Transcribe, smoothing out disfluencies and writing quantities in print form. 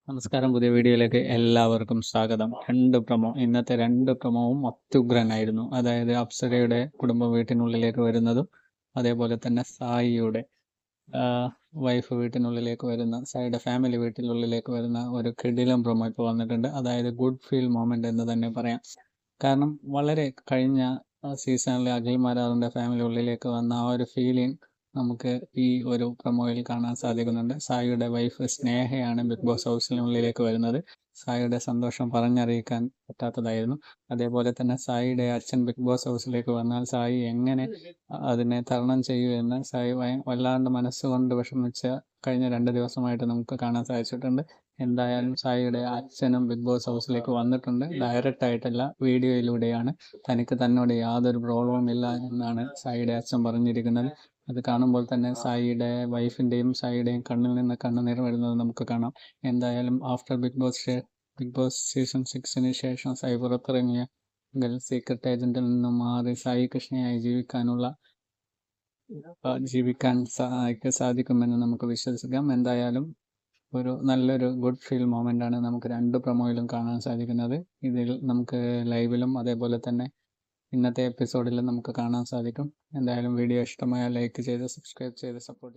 നമസ്കാരം. പുതിയ വീഡിയോയിലേക്ക് എല്ലാവർക്കും സ്വാഗതം. ഇന്നത്തെ രണ്ട് പ്രൊമോവും അത്യുഗ്രനായിരുന്നു. അതായത് അപ്സരയുടെ കുടുംബ വീട്ടിനുള്ളിലേക്ക് വരുന്നതും അതേപോലെ തന്നെ സായിയുടെ വൈഫ് വീട്ടിനുള്ളിലേക്ക് വരുന്ന, സായിയുടെ ഫാമിലി വീട്ടിനുള്ളിലേക്ക് വരുന്ന ഒരു കിടിലം പ്രൊമോ ഇപ്പോൾ വന്നിട്ടുണ്ട്. അതായത് ഗുഡ് ഫീൽ മൊമെന്റ് എന്ന് തന്നെ പറയാം. കാരണം വളരെ കഴിഞ്ഞ സീസണിലെ അഖിൽ മാരാറിന്റെ ഫാമിലി ഉള്ളിലേക്ക് വന്ന ആ ഒരു ഫീലിംഗ് നമുക്ക് ഈ ഒരു പ്രൊമോയിൽ കാണാൻ സാധിക്കുന്നുണ്ട്. സായിയുടെ വൈഫ് സ്നേഹയാണ് ബിഗ് ബോസ് ഹൗസിനുള്ളിലേക്ക് വരുന്നത്. സായിയുടെ സന്തോഷം പറഞ്ഞറിയിക്കാൻ പറ്റാത്തതായിരുന്നു. അതേപോലെ തന്നെ സായിയുടെ അച്ഛൻ ബിഗ് ബോസ് ഹൗസിലേക്ക് വന്നാൽ സായി എങ്ങനെ അതിനെ തരണം ചെയ്യുമെന്ന് സായി വല്ലാണ്ട് മനസ്സുകൊണ്ട് വിഷമിച്ച കഴിഞ്ഞ 2 ദിവസമായിട്ട് നമുക്ക് കാണാൻ സാധിച്ചിട്ടുണ്ട്. എന്തായാലും സായിയുടെ അച്ഛനും ബിഗ് ബോസ് ഹൗസിലേക്ക് വന്നിട്ടുണ്ട്. ഡയറക്റ്റ് ആയിട്ടല്ല, വീഡിയോയിലൂടെയാണ്. തനിക്ക് തന്നോട് യാതൊരു പ്രോബ്ലവും ഇല്ല എന്നാണ് സായിയുടെ അച്ഛൻ പറഞ്ഞിരിക്കുന്നത്. അത് കാണുമ്പോൾ തന്നെ സായിയുടെ വൈഫിൻ്റെയും സായിയുടെയും കണ്ണിൽ നിന്ന് കണ്ണുനീർ വരുന്നത് നമുക്ക് കാണാം. എന്തായാലും ആഫ്റ്റർ ബിഗ് ബോസ് സീസൺ 6 ശേഷം സായി പുറത്തിറങ്ങിയ സീക്രട്ട് ഏജന്റിൽ നിന്നും മാറി സായി കൃഷ്ണയായി ജീവിക്കാൻ സായിക്ക് സാധിക്കുമെന്ന് നമുക്ക് വിശ്വസിക്കാം. എന്തായാലും നല്ലൊരു ഗുഡ് ഫീൽ മൊമെന്റ് ആണ് നമുക്ക് 2 പ്രൊമോയിലും കാണാൻ സാധിക്കുന്നത്. ഇതിൽ നമുക്ക് ലൈവിലും അതേപോലെ തന്നെ ഇന്നത്തെ എപ്പിസോഡിൽ നമുക്ക് കാണാൻ സാധിക്കും. എന്തായാലും വീഡിയോ ഇഷ്ടമായാൽ ലൈക്ക് ചെയ്ത് സബ്സ്ക്രൈബ് ചെയ്ത് സപ്പോർട്ട്